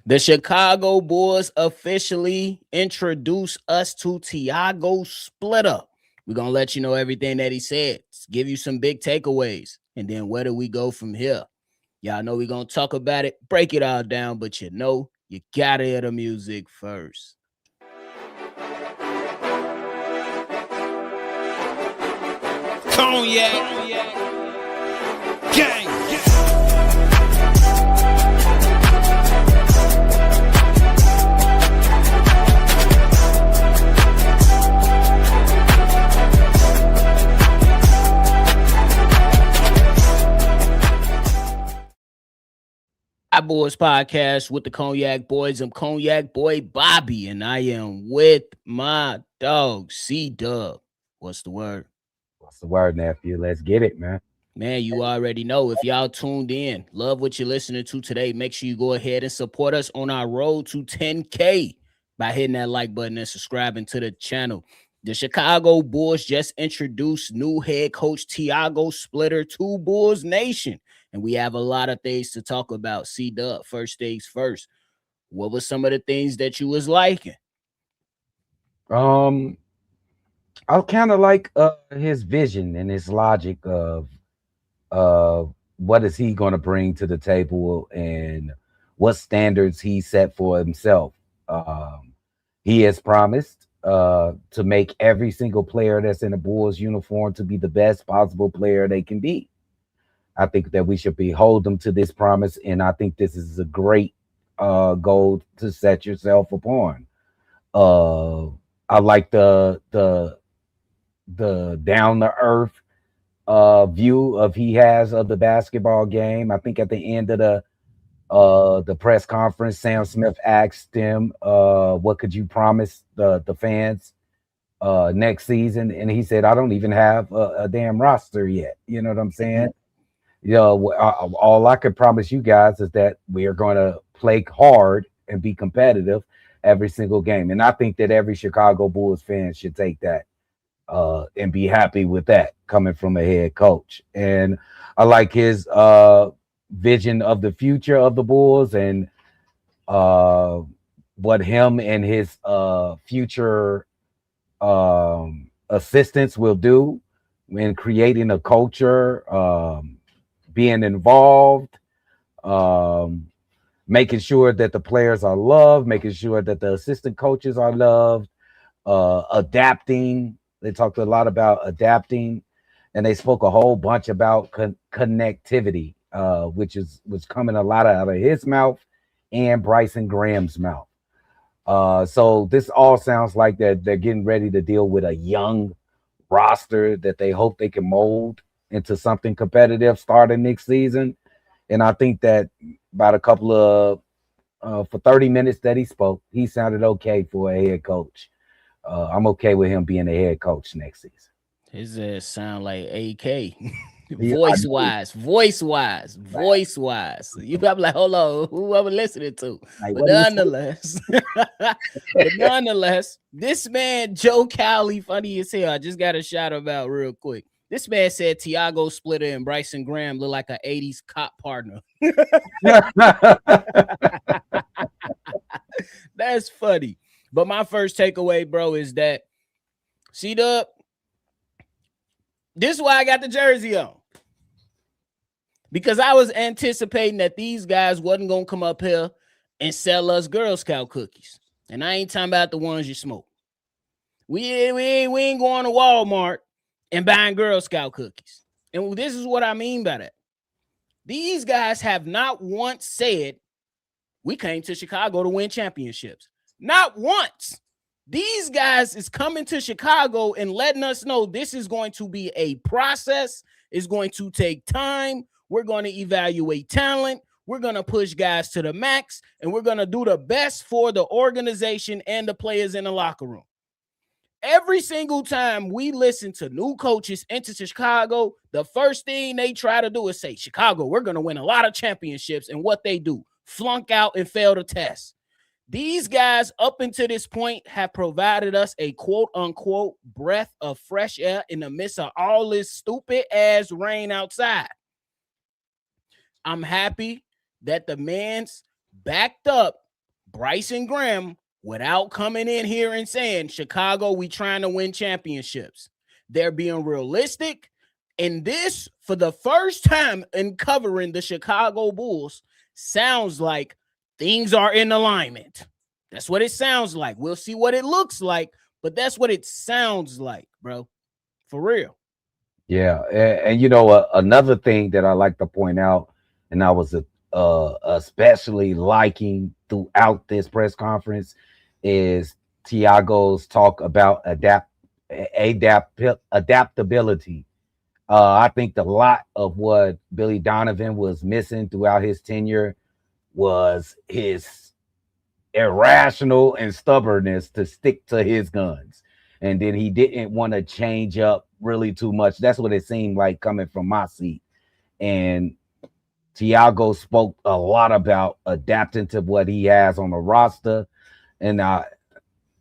The Chicago Bulls officially introduce us to Tiago Splitter. We're going to let you know everything that he said, give you some big takeaways, and then where do we go from here? Y'all know we're going to talk about it, break it all down, but you got to hear the music first. Cognac, gang. Boys podcast with the Cognac Boys. I'm Cognac Boy Bobby, and I am with my dog C Dub. What's the word? What's the word, nephew? Let's get it, man. Man, you already know. If y'all tuned in, love what you're listening to today, make sure you go ahead and support us on our road to 10K by hitting that like button and subscribing to the channel. The Chicago Bulls just introduced new head coach Tiago Splitter to Bulls Nation. And we have a lot of things to talk about. C-Dub, first things first. What were some of the things that you was liking? I kind of like his vision and his logic of what is he going to bring to the table and what standards he set for himself. He has promised to make every single player that's in the Bulls uniform to be the best possible player they can be. I think that we should hold them to this promise, and I think this is a great goal to set yourself upon. I like the down to earth view of he has of the basketball game. I think at the end of the press conference, Sam Smith asked him, "What could you promise the fans next season?" And he said, "I don't even have a damn roster yet." You know what I'm saying? All I could promise you guys is that we are going to play hard and be competitive every single game. And I think that every Chicago Bulls fan should take that and be happy with that coming from a head coach. And I like his vision of the future of the Bulls and what him and his future assistants will do in creating a culture, being involved, making sure that the players are loved, making sure that the assistant coaches are loved, adapting. They talked a lot about adapting, and they spoke a whole bunch about connectivity, which was coming a lot out of his mouth and Bryson Graham's mouth. So this all sounds like they're getting ready to deal with a young roster that they hope they can mold into something competitive starting next season. And I think that about a couple of for 30 minutes that he spoke, he sounded okay for a head coach. I'm okay with him being a head coach next season. His ass sound like AK. Voice wise. You probably like, hold on, who I'm listening to? Like, but nonetheless, this man, Joe Cowley, funny as hell. I just got to shout him out real quick. This man said Tiago Splitter and Bryson Graham look like an 80s cop partner. That's funny. But my first takeaway, bro, is that C-Dub, this is why I got the jersey on. Because I was anticipating that these guys wasn't going to come up here and sell us Girl Scout cookies. And I ain't talking about the ones you smoke. We ain't going to Walmart and buying Girl Scout cookies. And this is what I mean by that. These guys have not once said, we came to Chicago to win championships. Not once. These guys is coming to Chicago and letting us know this is going to be a process. It's going to take time. We're going to evaluate talent. We're going to push guys to the max, and we're going to do the best for the organization and the players in the locker room. Every single time we listen to new coaches enter Chicago, the first thing they try to do is say, Chicago, we're going to win a lot of championships. And what they do, flunk out and fail the test. These guys up until this point have provided us a quote unquote breath of fresh air in the midst of all this stupid ass rain outside. I'm happy that the man's backed up Bryson Graham, without coming in here and saying, Chicago, we trying to win championships. They're being realistic. And this, for the first time in covering the Chicago Bulls, sounds like things are in alignment. That's what it sounds like. We'll see what it looks like, but that's what it sounds like, bro. For real. Yeah, and another thing that I like to point out, and I was especially liking throughout this press conference, is Tiago's talk about adaptability. I think a lot of what Billy Donovan was missing throughout his tenure was his irrational and stubbornness to stick to his guns. And then he didn't want to change up really too much. That's what it seemed like coming from my seat. And Tiago spoke a lot about adapting to what he has on the roster. And I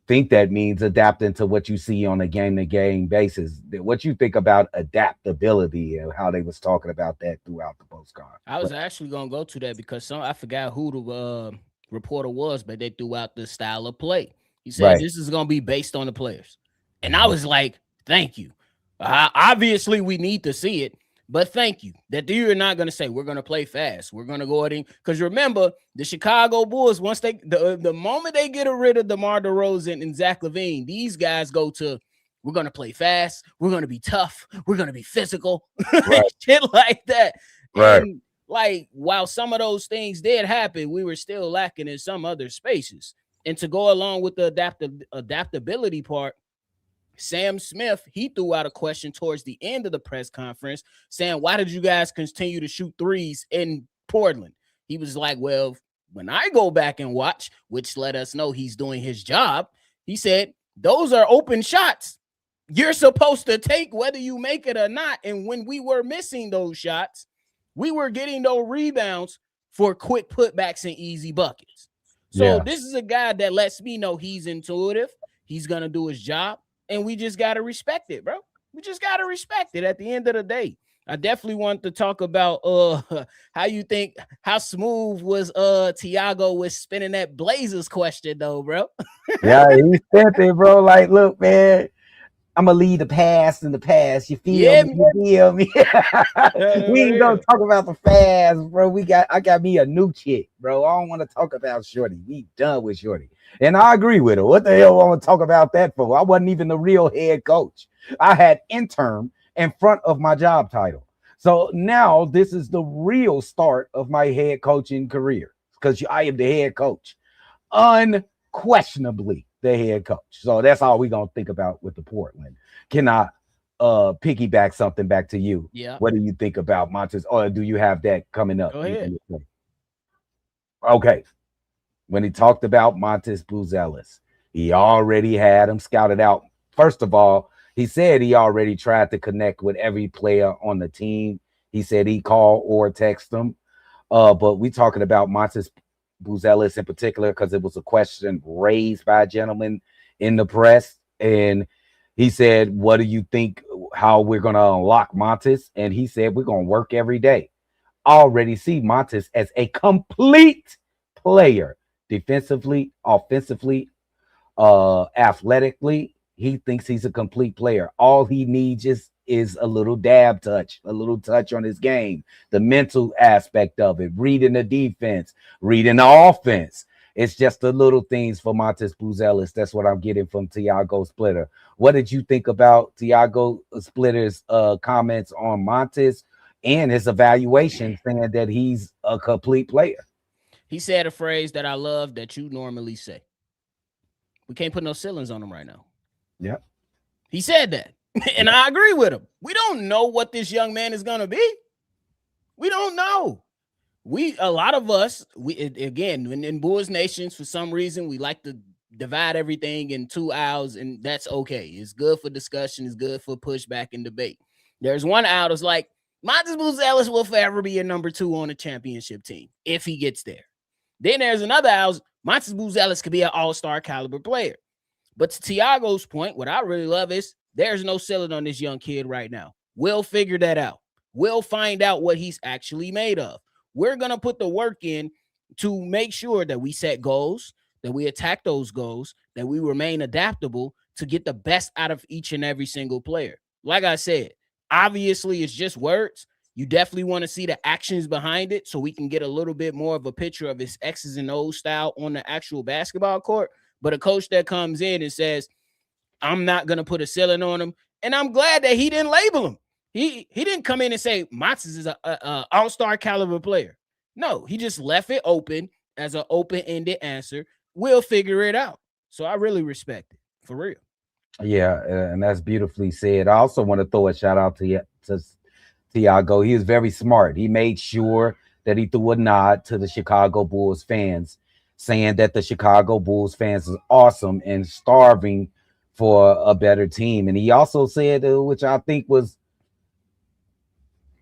think that means adapting to what you see on a game-to-game basis. What you think about adaptability and how they was talking about that throughout the postcard? I was actually going to go to that because I forgot who the reporter was, but they threw out the style of play. He said, This is going to be based on the players. And I was like, thank you. Obviously, we need to see it, but thank you that you're not going to say we're going to play fast. We're going to go in because remember the Chicago Bulls. Once the moment they get rid of DeMar DeRozan and Zach LaVine, these guys go to we're going to play fast. We're going to be tough. We're going to be physical, shit like that. Right. And like while some of those things did happen, we were still lacking in some other spaces. And to go along with the adaptability part. Sam Smith, he threw out a question towards the end of the press conference saying, why did you guys continue to shoot threes in Portland? He was like, well, when I go back and watch, which let us know he's doing his job, he said, those are open shots you're supposed to take whether you make it or not. And when we were missing those shots, we were getting those rebounds for quick putbacks and easy buckets. So this is a guy that lets me know he's intuitive. He's going to do his job. And we just got to respect it, bro. We just got to respect it at the end of the day. I definitely want to talk about how smooth was Tiago with spinning that Blazers question, though, bro. Yeah, he spent it, bro. Like, look, man, I'm going to leave the past in the past. You feel me? You feel me? We ain't going to talk about the past, bro. I got me a new chick, bro. I don't want to talk about Shorty. We done with Shorty. And I agree with her. What the hell I want to talk about that for? I wasn't even the real head coach. I had intern in front of my job title. So now this is the real start of my head coaching career because I am the head coach. Unquestionably the head coach. So that's all we're going to think about with the Portland. Can I piggyback something back to you? Yeah. What do you think about Matas? Or do you have that coming up? Go ahead. Okay. When he talked about Matas Buzelis, he already had him scouted out. First of all, he said he already tried to connect with every player on the team. He said he called or texted them. But we talking about Matas Buzelis in particular because it was a question raised by a gentleman in the press. And he said, what do you think how we're going to unlock Matas? And he said, we're going to work every day. I already see Matas as a complete player. Defensively, offensively, athletically, he thinks he's a complete player. All he needs is a little touch on his game, the mental aspect of it, reading the defense, reading the offense. It's just the little things for Matas Buzelis. That's what I'm getting from Tiago Splitter. What did you think about Tiago Splitter's comments on Matas and his evaluation saying that he's a complete player? He said a phrase that I love that you normally say. We can't put no ceilings on him right now. Yeah. He said that. And I agree with him. We don't know what this young man is going to be. We don't know. A lot of us, again, in Bulls Nations, for some reason, we like to divide everything in 2 aisles, and that's okay. It's good for discussion. It's good for pushback and debate. There's one aisle that's like, Matas Buzelis will forever be a number 2 on a championship team if he gets there. Then there's another house. Matas Buzelis could be an all-star caliber player. But to Tiago's point, what I really love is there's no ceiling on this young kid right now. We'll figure that out. We'll find out what he's actually made of. We're going to put the work in to make sure that we set goals, that we attack those goals, that we remain adaptable to get the best out of each and every single player. Like I said, obviously it's just words. You definitely want to see the actions behind it so we can get a little bit more of a picture of his X's and O's style on the actual basketball court. But a coach that comes in and says, I'm not going to put a ceiling on him. And I'm glad that he didn't label him. He didn't come in and say Matas is a all-star caliber player. No, he just left it open as an open-ended answer. We'll figure it out. So I really respect it, for real. Yeah, and that's beautifully said. I also want to throw a shout out to Tiago. He was very smart. He made sure that he threw a nod to the Chicago Bulls fans, saying that the Chicago Bulls fans is awesome and starving for a better team. And he also said, which I think was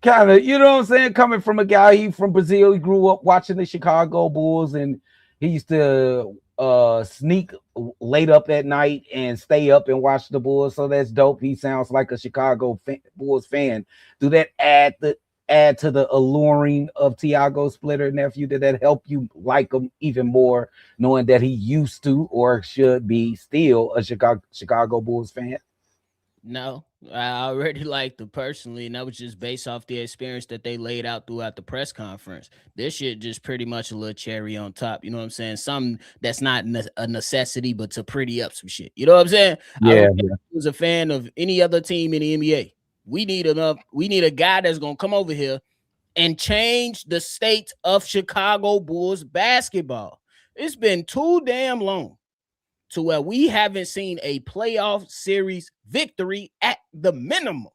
kind of, you know what I'm saying, coming from a guy, he from Brazil, he grew up watching the Chicago Bulls, and he used to sneak late up at night and stay up and watch the Bulls. So that's dope. He sounds like a Chicago Bulls fan. Do that add to the alluring of Tiago Splitter, nephew? Did that help you like him even more, knowing that he used to or should be still a Chicago Bulls fan? No, I already liked them personally, and that was just based off the experience that they laid out throughout the press conference. This shit just pretty much a little cherry on top. You know what I'm saying? Something that's not a necessity, but to pretty up some shit. You know what I'm saying? Yeah, I don't care if I was a fan of any other team in the NBA. We need a guy that's gonna come over here and change the state of Chicago Bulls basketball. It's been too damn long to where we haven't seen a playoff series victory at the minimum.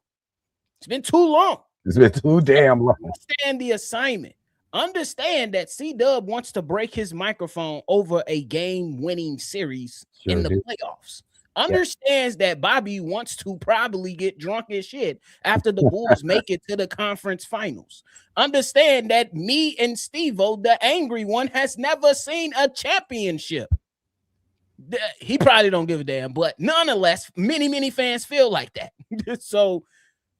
It's been too long. It's been too damn long. Understand the assignment. Understand that C-Dub wants to break his microphone over a game-winning series in the playoffs. Understands that Bobby wants to probably get drunk as shit after the Bulls make it to the conference finals. Understand that me and Steve-O, the angry one, has never seen a championship. He probably don't give a damn, but nonetheless, many fans feel like that. So,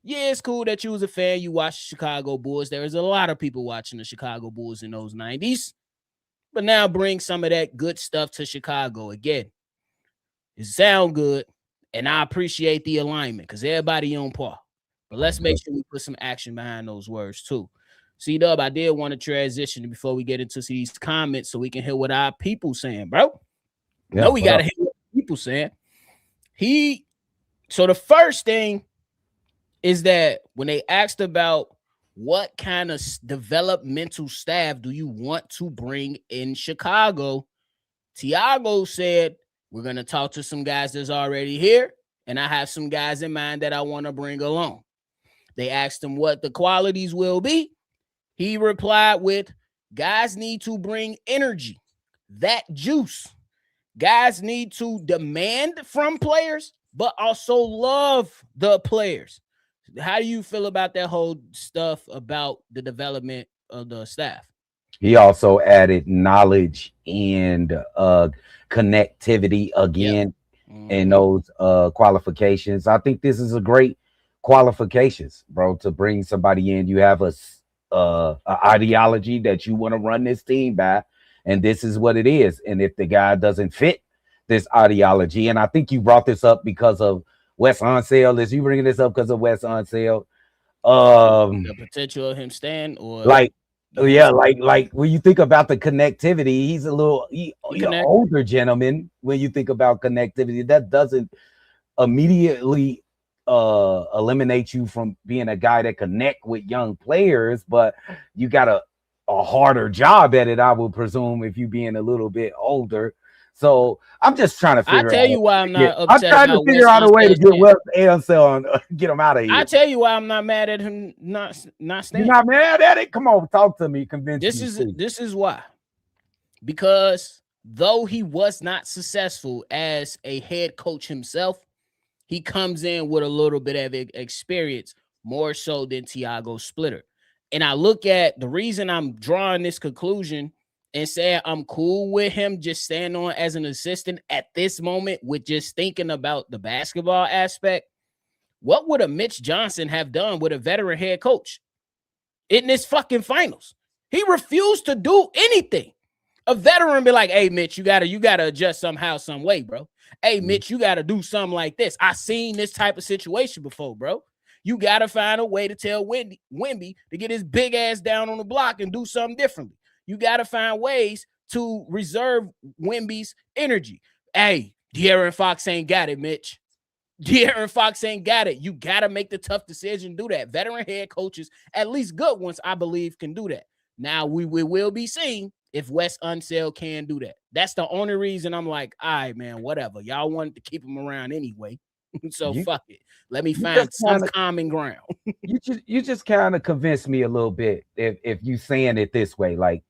yeah, it's cool that you was a fan. You watched Chicago Bulls. There was a lot of people watching the Chicago Bulls in those 90s. But now bring some of that good stuff to Chicago again. It sound good, and I appreciate the alignment because everybody on par. But let's make sure we put some action behind those words too. C-Dub, I did want to transition before we get into these comments so we can hear what our people saying, bro. Yeah, no, we got to hear what people saying. So the first thing is that when they asked about what kind of developmental staff do you want to bring in Chicago, Tiago said, we're going to talk to some guys that's already here, and I have some guys in mind that I want to bring along. They asked him what the qualities will be. He replied with, guys need to bring energy, that juice. Guys need to demand from players, but also love the players. How do you feel about that whole stuff about the development of the staff? He also added knowledge and connectivity again in those qualifications. I think this is a great qualifications, bro, to bring somebody in. You have a ideology that you want to run this team by, and this is what it is. And if the guy doesn't fit this ideology, and I think you brought this up because of Wes Unseld. Is you bringing this up because of Wes Unseld? The potential of him staying, or like when you think about the connectivity, he's a little an older gentleman. When you think about connectivity, that doesn't immediately eliminate you from being a guy that connect with young players, but you got a harder job at it, I would presume, if you being a little bit older. So I'm just trying to figure out. I tell you why I'm not upset. I'm trying to figure out a way to get Wes Unseld and get him out of here. I tell you why I'm not mad at him not staying. You're not mad at it? Come on, talk to me. Convince me. This is why. Because though he was not successful as a head coach himself, he comes in with a little bit of experience, more so than Tiago Splitter. And I look at the reason I'm drawing this conclusion and saying I'm cool with him just staying on as an assistant at this moment with just thinking about the basketball aspect. What would a Mitch Johnson have done with a veteran head coach in this fucking finals? He refused to do anything. A veteran be like, hey, Mitch, you gotta adjust somehow, some way, bro. Hey, Mitch, you gotta do something like this. I seen this type of situation before, bro. You gotta find a way to tell Wemby to get his big ass down on the block and do something differently. You gotta find ways to reserve Wemby's energy. Hey, De'Aaron Fox ain't got it, Mitch. De'Aaron Fox ain't got it. You gotta make the tough decision, do that. Veteran head coaches, at least good ones, I believe, can do that. Now we will be seeing if Wes Unseld can do that. That's the only reason I'm like, all right, man, whatever. Y'all wanted to keep him around anyway. So fuck it. Let me find some common ground. you just kind of convinced me a little bit if you saying it this way. Like,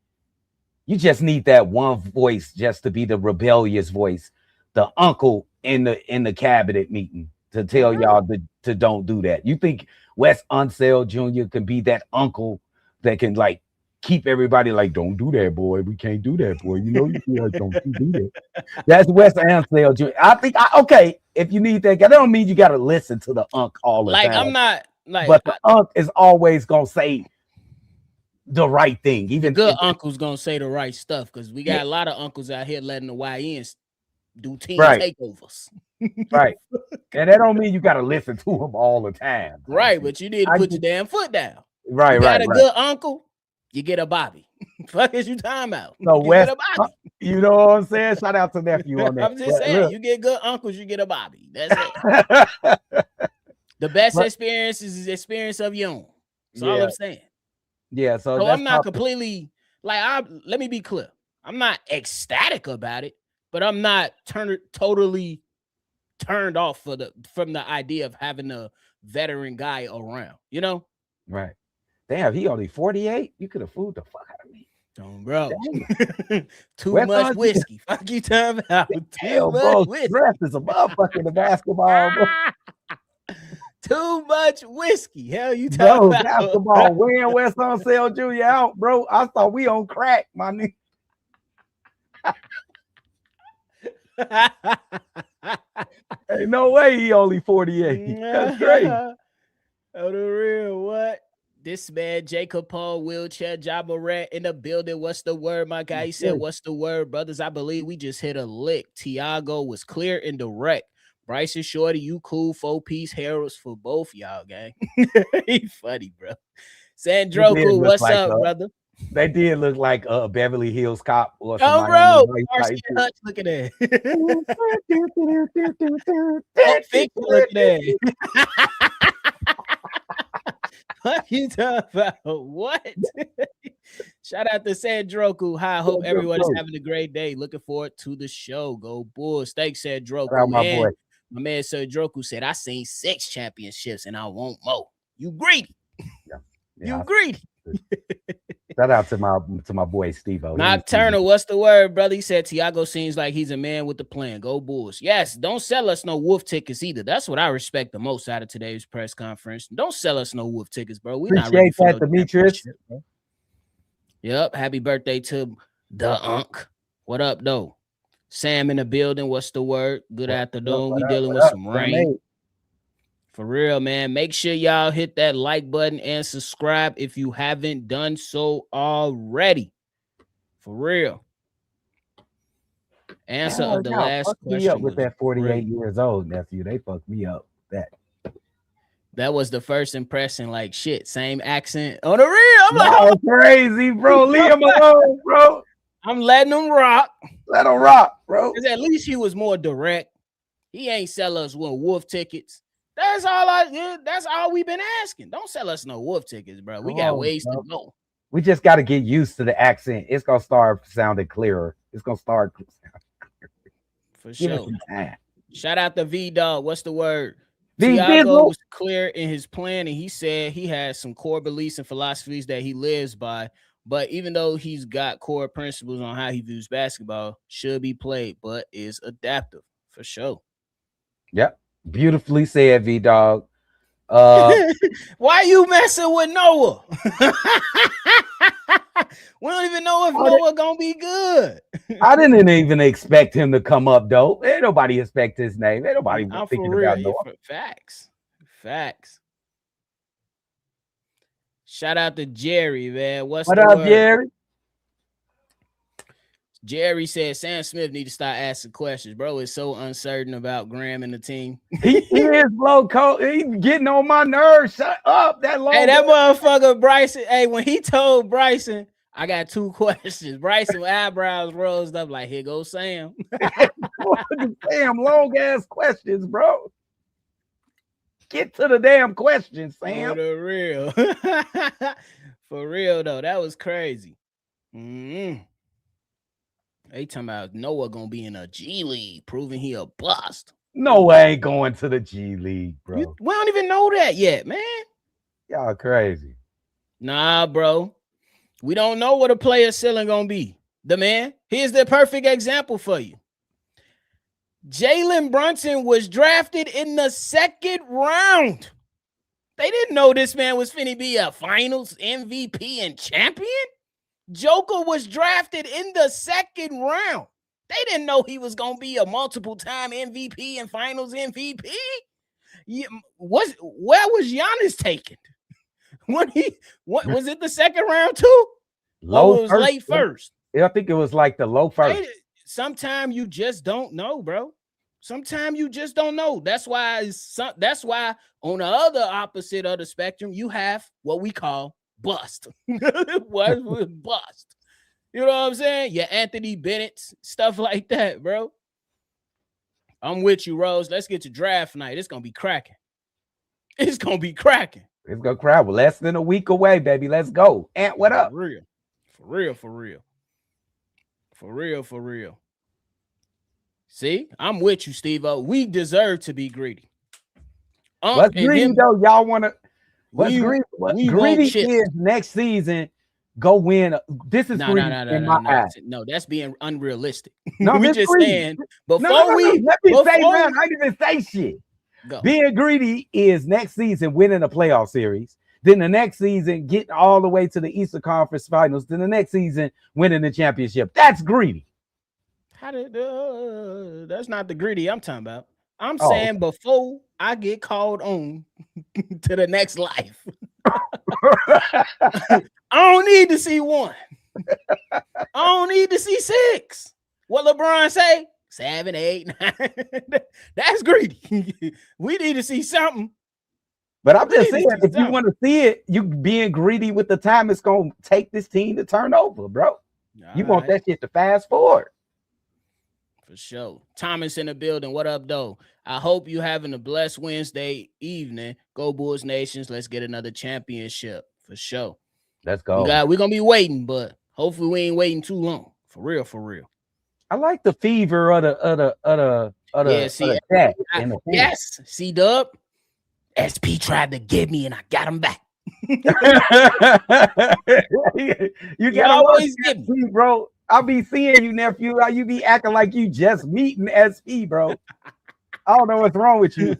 you just need that one voice just to be the rebellious voice, the uncle in the cabinet meeting to tell y'all to don't do that. You think Wes Unseld Jr. can be that uncle that can like keep everybody like, don't do that, boy. We can't do that, boy. You know, don't do that. That's Wes Unseld Jr. I think okay, if you need that, that don't mean you got to listen to the unk all the time. I'm not like, but the unk is always gonna say the right thing. Even good uncle's gonna say the right stuff because we got a lot of uncles out here letting the YNs do team takeovers. Right. And that don't mean you got to listen to them all the time. Right, but you need to put your damn foot down. Right, you got a good uncle, you get a Bobby. Fuck is you talking about? So you Wes, get a Bobby. You know what I'm saying? Shout out to nephew on that. I'm just saying, look, you get good uncles, you get a Bobby. That's it. The best experience is the experience of your own. That's all I'm saying. Yeah, so I'm not completely like let me be clear. I'm not ecstatic about it, but I'm not totally turned off from the idea of having a veteran guy around, you know? Right. Damn, he only 48. You could have fooled the fuck out of me. Bro. Too much whiskey. Fuck you talking about. Hell, bro, stress is a motherfucker in the basketball, bro. Too much whiskey. Hell, you talking about basketball. Wearing Wes Unseld Jr. out, bro. I thought we on crack, my nigga. Ain't no way he only 48. That's crazy. Oh, the real what? This man, Jacob Paul, wheelchair, Ja Morant in the building. What's the word, my guy? He said, what's the word, brothers? I believe we just hit a lick. Tiago was clear and direct. Bryce and Shorty, you cool. 4-piece heralds for both y'all, gang. He funny, bro. Sandroku, what's up, brother? They did look like a Beverly Hills Cop or something. Oh, bro. Marcy Hutch, look at that. Look at that. What you talking about? What? Shout out to Sandroku. Hi, I hope everyone is having a great day. Looking forward to the show. Go Bulls. Thanks, Sandroku. My man Sandroku said, I seen 6 championships and I want more. You greedy. You greedy. Shout out to my boy Steve-O. Nocturnal, what's the word, brother? He said Tiago seems like he's a man with the plan. Go Bulls. Yes, don't sell us no wolf tickets either. That's what I respect the most out of today's press conference. Don't sell us no wolf tickets, bro. We not ready for that, Demetrius. Yep. Happy birthday to the Unk. What up, though? Sam in the building. What's the word? Good afternoon. We dealing with some rain. For real, man. Make sure y'all hit that like button and subscribe if you haven't done so already. For real. Answer of the last question. Me up with that 48 years old, nephew. They fucked me up. That was the first impression. Like, shit, same accent. On the real. I'm like, crazy, bro. Leave him alone, bro. I'm letting him rock. Let him rock, bro. Because at least he was more direct. He ain't sell us wolf tickets. That's all we've been asking. Don't sell us no wolf tickets, bro. We got ways to go. We just got to get used to the accent. It's gonna start sounding clearer. It's gonna start for sure. Shout out to V-Dog. What's the word? Tiago was clear in his plan, and he said he has some core beliefs and philosophies that he lives by. But even though he's got core principles on how he views basketball, should be played, but is adaptive for sure. Yep. Beautifully said, V-Dog. Why you messing with Noah? We don't even know if Noah gonna be good. I didn't even expect him to come up, though. Ain't nobody expect his name. Ain't nobody thinking about Noah. Facts. Shout out to Jerry, man. What up, Jerry? Jerry said Sam Smith need to start asking questions. Bro is so uncertain about Graham and the team. He is low coach. He's getting on my nerves. Shut up. That long. Hey, that motherfucker Bryson. Hey, when he told Bryson, I got 2 questions. Bryson eyebrows rose up like, here goes Sam. Damn long ass questions, bro. Get to the damn questions, Sam. For real. For real though, that was crazy. They talking about Noah gonna be in a G League, proving he a bust. Noah ain't going to the G League, bro. We don't even know that yet, man. Y'all crazy. Nah, bro. We don't know what a player's ceiling gonna be. The man, here's the perfect example for you. Jalen Brunson was drafted in the 2nd round. They didn't know this man was finna be a finals MVP and champion. Joker was drafted in the 2nd round. They didn't know he was gonna be a multiple-time MVP and finals MVP. Where was Giannis taken? What was it the 2nd round too? Low it was late first. Yeah, I think it was like the low first. Sometimes you just don't know, bro. Sometimes you just don't know. That's why on the other opposite of the spectrum, you have what we call bust. What bust? You know what I'm saying? Your Anthony Bennett, stuff like that, bro. I'm with you, Rose. Let's get to draft night. It's gonna be cracking. It's gonna be cracking. It's gonna crack. We're less than a week away, baby. Let's go. Ant, what up? For real. See, I'm with you, Steve-O. We deserve to be greedy. What's greedy though? Y'all want to? What's greedy? What greedy is next season? Go win. This is greedy in my eyes. No, that's being unrealistic. No, we just greedy. saying let me say, man, I didn't even say shit. Go. Being greedy is next season winning a playoff series. Then the next season getting all the way to the Eastern Conference Finals. Then the next season winning the championship. That's greedy. That's not the greedy I'm talking about. I'm saying before I get called on to the next life. I don't need to see 1. I don't need to see 6. What LeBron say? 7, 8, 9. That's greedy. We need to see something. But I'm just saying, if you want to see it, you being greedy with the time it's going to take this team to turn over, bro. You want that shit to fast forward. For sure. Thomas in the building. What up, though? I hope you having a blessed Wednesday evening. Go Bulls Nations. Let's get another championship. For sure. Let's go. We're going to be waiting, but hopefully we ain't waiting too long. For real. I like the fever of the yes, C-Dub. SP tried to get me and I got him back. You gotta always get me, bro. I'll be seeing you, nephew. You be acting like you just meeting SP, bro. I don't know what's wrong with you.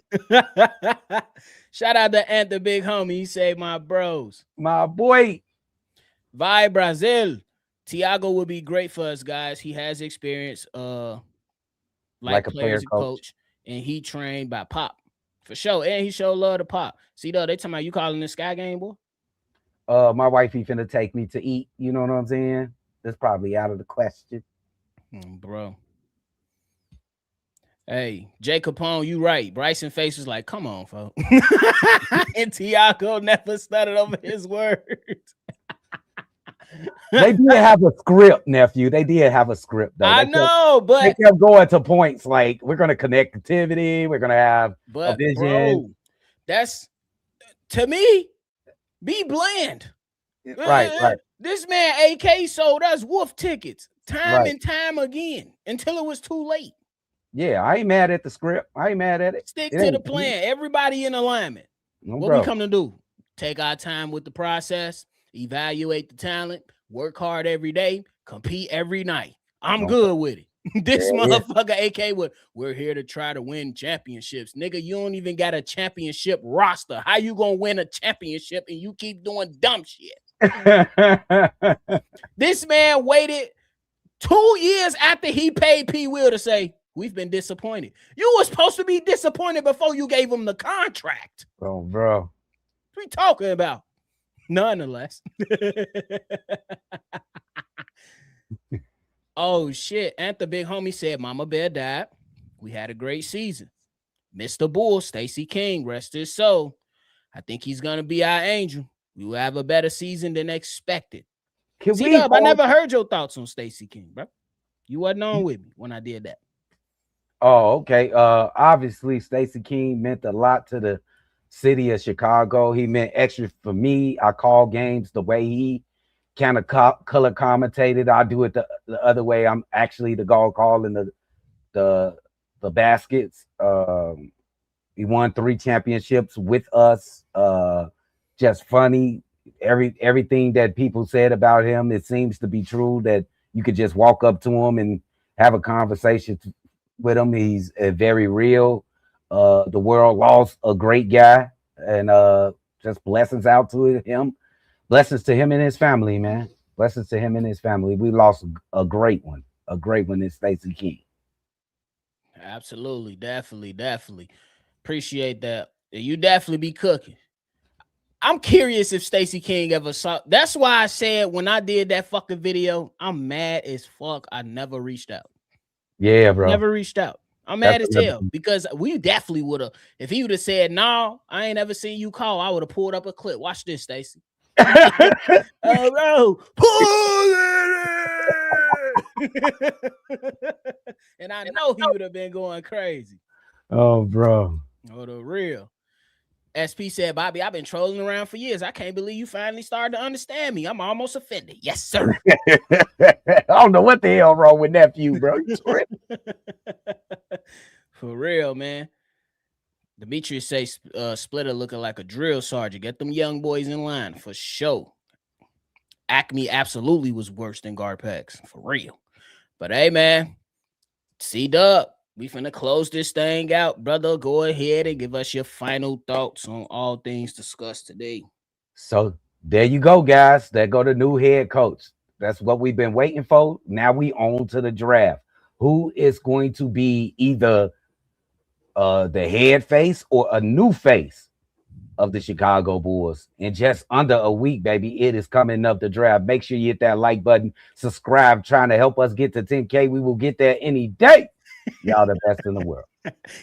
Shout out to Ant, the big homie. He saved my bros. My boy. Vai Brazil. Tiago would be great for us, guys. He has experience like a player coach, and he trained by Pop. For sure. And he showed love to Pop. See, though, they talking about you calling this Sky game, boy? My wifey finna take me to eat. You know what I'm saying? That's probably out of the question. Bro. Hey, Jay Capone, you right. Bryson face was like, come on, folks. And Tiago never stuttered over his words. They did have a script, nephew. They did have a script, though. I know, but they kept going to points like we're gonna connectivity, we're gonna have a vision. Bro, that's to me, be bland. Right. This man AK sold us wolf tickets time and time again until it was too late. Yeah, I ain't mad at the script. I ain't mad at it. Stick to the plan. Everybody in alignment. What we come to do? Take our time with the process. Evaluate the talent, work hard every day, compete every night. I'm good with it. This motherfucker AK we're here to try to win championships. Nigga, you don't even got a championship roster. How you gonna win a championship and you keep doing dumb shit? This man waited 2 years after he paid P. Will to say, we've been disappointed. You were supposed to be disappointed before you gave him the contract. Oh, bro. What we talking about? Nonetheless. Oh shit. And the big homie said Mama Bear died. We had a great season. Mr. Bull, Stacey King, rest his soul. I think he's gonna be our angel. We will have a better season than expected. Can we C-Dub, I all never heard your thoughts on Stacey King, bro. You wasn't on with me when I did that. Oh, okay. Obviously, Stacey King meant a lot to the city of Chicago. He meant extra for me. I call games the way he kind of color commentated. I do it the other way. I'm actually the guy calling the baskets. He won 3 championships with us. Just funny. Everything that people said about him, it seems to be true. That you could just walk up to him and have a conversation with him. He's very real. The world lost a great guy, and just blessings out to him. Blessings to him and his family, man. Blessings to him and his family. We lost a great one in Stacey King. Absolutely, definitely. Appreciate that. You definitely be cooking. I'm curious if Stacey King ever saw. That's why I said when I did that fucking video, I'm mad as fuck. I never reached out. Yeah, bro. Never reached out. I'm mad as hell because we definitely would have. If he would have said, "No, I ain't ever seen you call," I would have pulled up a clip. Watch this, Stacey. Oh, bro, pull it. And I know he would have been going crazy. Oh, bro. Oh, the real. SP said, Bobby, I've been trolling around for years. I can't believe you finally started to understand me. I'm almost offended. Yes, sir. I don't know what the hell wrong with nephew, bro. For real, man. Demetrius say Splitter looking like a drill sergeant. Get them young boys in line for sure. Acme absolutely was worse than Garpax, for real. But hey, man, C-Dub, we finna close this thing out, brother. Go ahead and give us your final thoughts on all things discussed today. So there you go, guys. There go the new head coach. That's what we've been waiting for. Now we on to the draft. Who is going to be either the head face or a new face of the Chicago Bulls? In just under a week, baby, it is coming up the draft. Make sure you hit that like button, subscribe, trying to help us get to 10K. We will get there any day. Y'all the best in the world.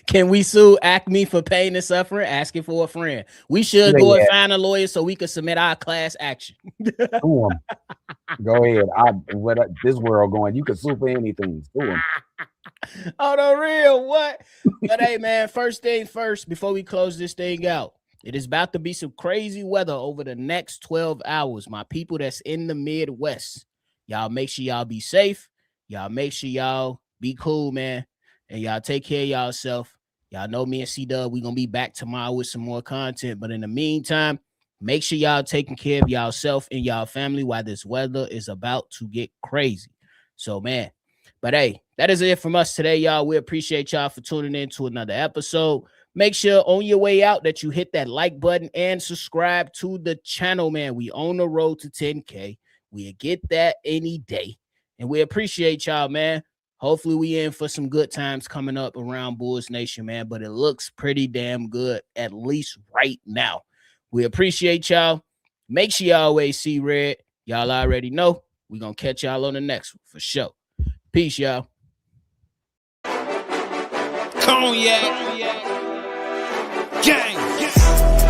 Can we sue Acme for pain and suffering? Asking for a friend. We should go and find a lawyer so we can submit our class action. Sue him. Go ahead. This world going, you can sue for anything. Sue him. Oh, the real what? But hey, man, first thing first, before we close this thing out, it is about to be some crazy weather over the next 12 hours. My people that's in the Midwest, y'all make sure y'all be safe. Y'all make sure y'all be cool, man. And y'all take care of yourself. Y'all know me and C-Dub, we going to be back tomorrow with some more content. But in the meantime, make sure y'all taking care of yourself and y'all family while this weather is about to get crazy. So, man, but hey, that is it from us today, y'all. We appreciate y'all for tuning in to another episode. Make sure on your way out that you hit that like button and subscribe to the channel, man. We on the road to 10K. We'll get that any day. And we appreciate y'all, man. Hopefully we in for some good times coming up around Bulls Nation, man. But it looks pretty damn good, at least right now. We appreciate y'all. Make sure y'all always see red. Y'all already know. We're going to catch y'all on the next one for sure. Peace, y'all. Cognac. Gang.